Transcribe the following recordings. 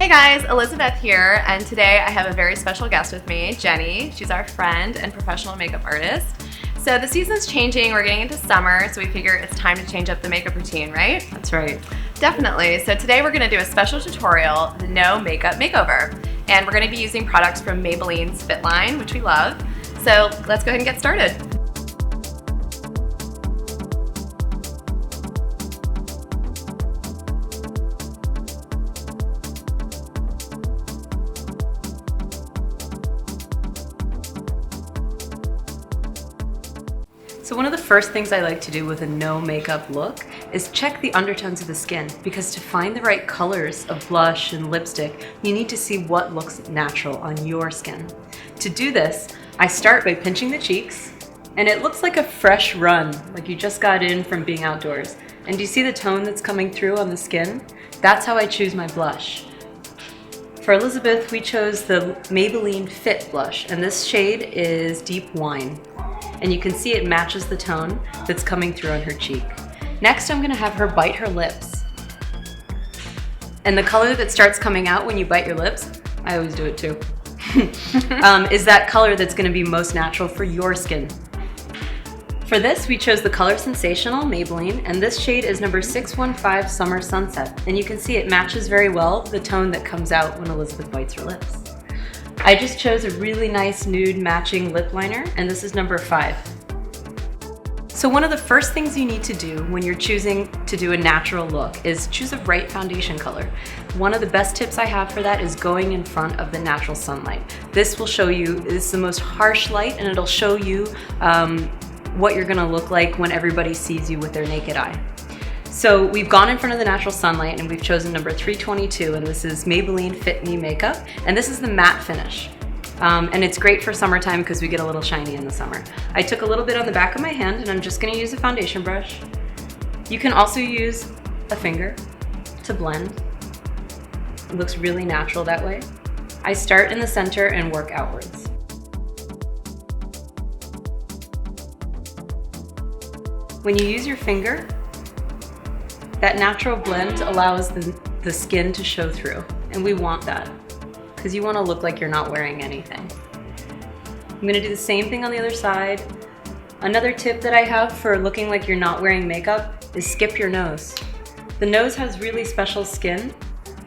Hey guys, Elizabeth here, and today I have a very special guest with me, Jenny. She's our friend and professional makeup artist. So the season's changing, we're getting into summer, so we figure it's time to change up the makeup routine, right? That's right. Definitely. So today we're going to do a special tutorial, the No Makeup Makeover. And we're going to be using products from Maybelline's Fit line, which we love. So let's go ahead and get started. So one of the first things I like to do with a no makeup look is check the undertones of the skin, because to find the right colors of blush and lipstick, you need to see what looks natural on your skin. To do this, I start by pinching the cheeks, and it looks like a fresh run, like you just got in from being outdoors. And do you see the tone that's coming through on the skin? That's how I choose my blush. For Elizabeth, we chose the Maybelline Fit blush, and this shade is Deep Wine. And you can see it matches the tone that's coming through on her cheek. Next, I'm gonna have her bite her lips. And the color that starts coming out when you bite your lips, I always do it too, is that color that's gonna be most natural for your skin. For this, we chose the Color Sensational Maybelline, and this shade is number 615 Summer Sunset. And you can see it matches very well the tone that comes out when Elizabeth bites her lips. I just chose a really nice nude matching lip liner, and this is number 5. So one of the first things you need to do when you're choosing to do a natural look is choose a right foundation color. One of the best tips I have for that is going in front of the natural sunlight. This will show you, this is the most harsh light, and it'll show you what you're gonna look like when everybody sees you with their naked eye. So we've gone in front of the natural sunlight, and we've chosen number 322, and this is Maybelline Fit Me Makeup, and this is the matte finish. And it's great for summertime because we get a little shiny in the summer. I took a little bit on the back of my hand, and I'm just gonna use a foundation brush. You can also use a finger to blend. It looks really natural that way. I start in the center and work outwards. When you use your finger, that natural blend allows the skin to show through, and we want that because you want to look like you're not wearing anything. I'm going to do the same thing on the other side. Another tip that I have for looking like you're not wearing makeup is skip your nose. The nose has really special skin,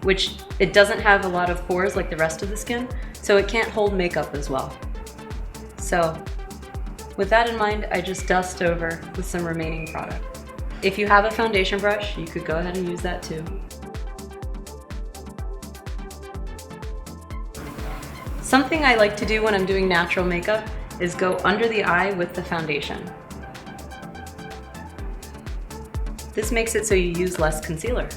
which it doesn't have a lot of pores like the rest of the skin, so it can't hold makeup as well. So with that in mind, I just dust over with some remaining product. If you have a foundation brush, you could go ahead and use that too. Something I like to do when I'm doing natural makeup is go under the eye with the foundation. This makes it so you use less concealer.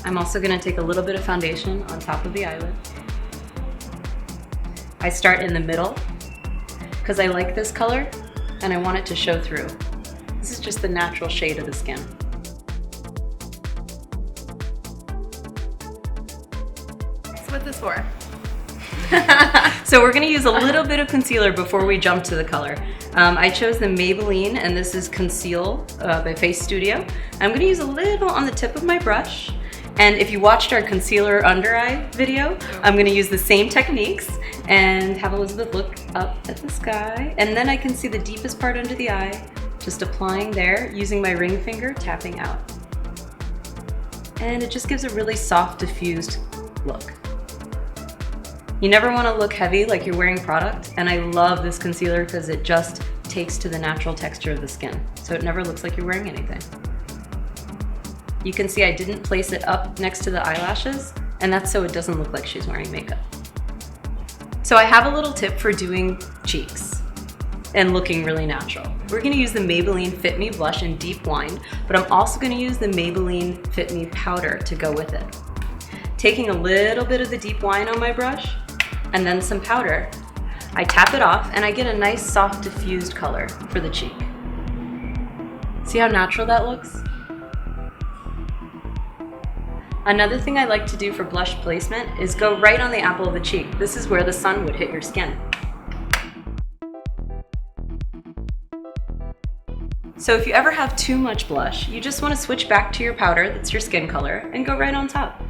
I'm also going to take a little bit of foundation on top of the eyelid. I start in the middle, because I like this color and I want it to show through. This is just the natural shade of the skin. So what's this for? So we're gonna use a little bit of concealer before we jump to the color. I chose the Maybelline, and this is Conceal by Face Studio. I'm gonna use a little on the tip of my brush. And if you watched our concealer under eye video, I'm gonna use the same techniques and have Elizabeth look up at the sky. And then I can see the deepest part under the eye, just applying there, using my ring finger, tapping out. And it just gives a really soft, diffused look. You never wanna look heavy like you're wearing product, and I love this concealer because it just takes to the natural texture of the skin, so it never looks like you're wearing anything. You can see I didn't place it up next to the eyelashes, and that's so it doesn't look like she's wearing makeup. So I have a little tip for doing cheeks and looking really natural. We're gonna use the Maybelline Fit Me blush in Deep Wine, but I'm also gonna use the Maybelline Fit Me powder to go with it. Taking a little bit of the Deep Wine on my brush, and then some powder, I tap it off, and I get a nice soft diffused color for the cheek. See how natural that looks? Another thing I like to do for blush placement is go right on the apple of the cheek. This is where the sun would hit your skin. So if you ever have too much blush, you just want to switch back to your powder that's your skin color and go right on top.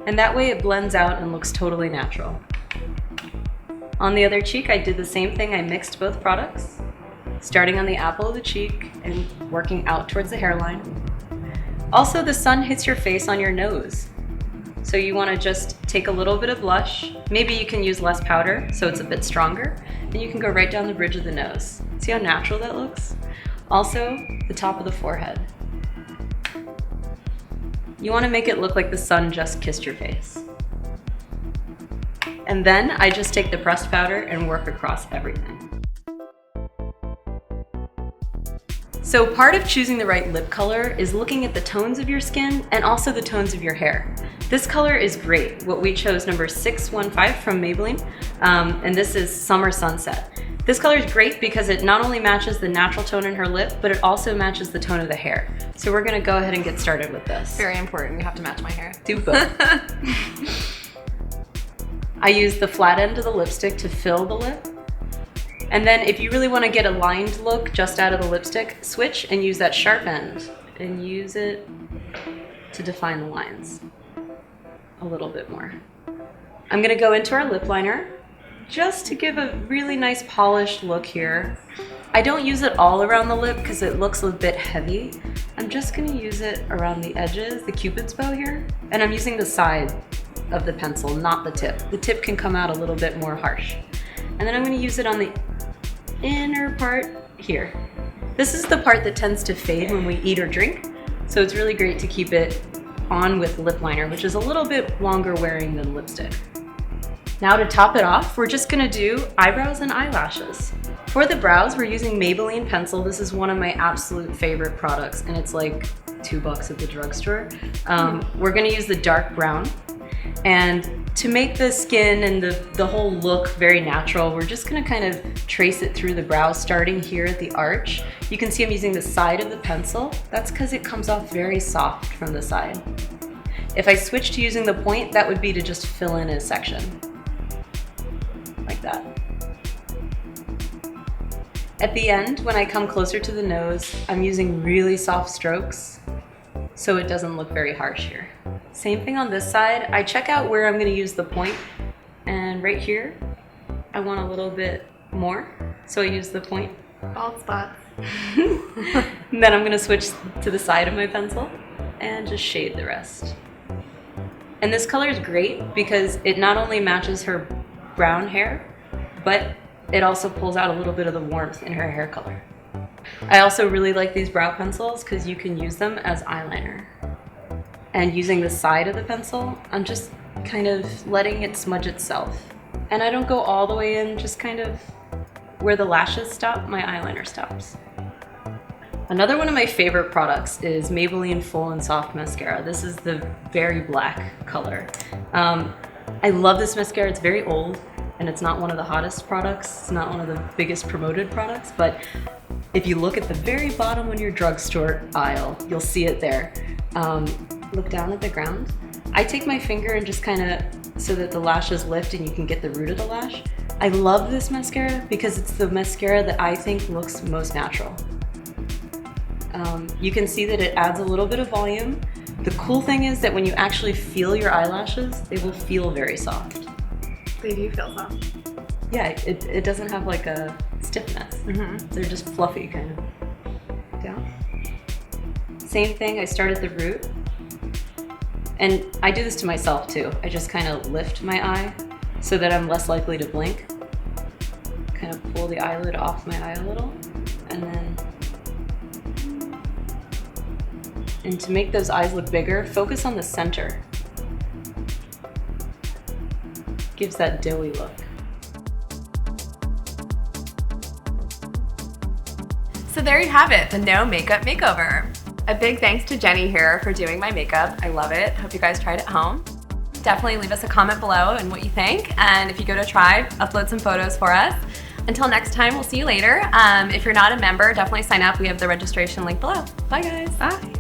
And that way it blends out and looks totally natural. On the other cheek, I did the same thing. I mixed both products, starting on the apple of the cheek and working out towards the hairline. Also, the sun hits your face on your nose. So you want to just take a little bit of blush. Maybe you can use less powder so it's a bit stronger. And you can go right down the bridge of the nose. See how natural that looks? Also, the top of the forehead. You want to make it look like the sun just kissed your face. And then I just take the pressed powder and work across everything. So part of choosing the right lip color is looking at the tones of your skin and also the tones of your hair. This color is great. What we chose, number 615 from Maybelline, and this is Summer Sunset. This color is great because it not only matches the natural tone in her lip, but it also matches the tone of the hair. So we're gonna go ahead and get started with this. Very important, you have to match my hair. Do both. I use the flat end of the lipstick to fill the lip. And then if you really wanna get a lined look just out of the lipstick, switch and use that sharp end and use it to define the lines a little bit more. I'm gonna go into our lip liner just to give a really nice polished look here. I don't use it all around the lip because it looks a bit heavy. I'm just gonna use it around the edges, the cupid's bow here, and I'm using the side of the pencil, not the tip. The tip can come out a little bit more harsh. And then I'm gonna use it on the inner part here. This is the part that tends to fade when we eat or drink, so it's really great to keep it on with lip liner, which is a little bit longer wearing than lipstick. Now to top it off, we're just gonna do eyebrows and eyelashes. For the brows, we're using Maybelline pencil. This is one of my absolute favorite products, and it's like $2 at the drugstore. We're gonna use the dark brown. And to make the skin and the whole look very natural, we're just gonna kind of trace it through the brow, starting here at the arch. You can see I'm using the side of the pencil. That's because it comes off very soft from the side. If I switch to using the point, that would be to just fill in a section. Like that. At the end, when I come closer to the nose, I'm using really soft strokes so it doesn't look very harsh here. Same thing on this side. I check out where I'm going to use the point, and right here I want a little bit more, so I use the point. Bald spots. And then I'm going to switch to the side of my pencil and just shade the rest. And this color is great because it not only matches her brown hair, but it also pulls out a little bit of the warmth in her hair color. I also really like these brow pencils because you can use them as eyeliner. And using the side of the pencil, I'm just kind of letting it smudge itself. And I don't go all the way in, just kind of where the lashes stop, my eyeliner stops. Another one of my favorite products is Maybelline Full and Soft Mascara. This is the very black color. I love this mascara. It's very old and it's not one of the hottest products. It's not one of the biggest promoted products, but if you look at the very bottom on your drugstore aisle, you'll see it there. Look down at the ground. I take my finger and just kind of, so that the lashes lift and you can get the root of the lash. I love this mascara because it's the mascara that I think looks most natural. You can see that it adds a little bit of volume. The cool thing is that when you actually feel your eyelashes, they will feel very soft. They do feel soft. Yeah, it doesn't have like a stiffness. Mm-hmm. They're just fluffy kind of. Down. Same thing, I start at the root. And I do this to myself too. I just kind of lift my eye so that I'm less likely to blink. Kind of pull the eyelid off my eye a little, and then, and to make those eyes look bigger, focus on the center. Gives that doughy look. So there you have it, the no makeup makeover. A big thanks to Jenny here for doing my makeup. I love it. Hope you guys tried it at home. Definitely leave us a comment below and what you think. And if you go to Tribe, upload some photos for us. Until next time, we'll see you later. If you're not a member, definitely sign up. We have the registration link below. Bye guys. Bye.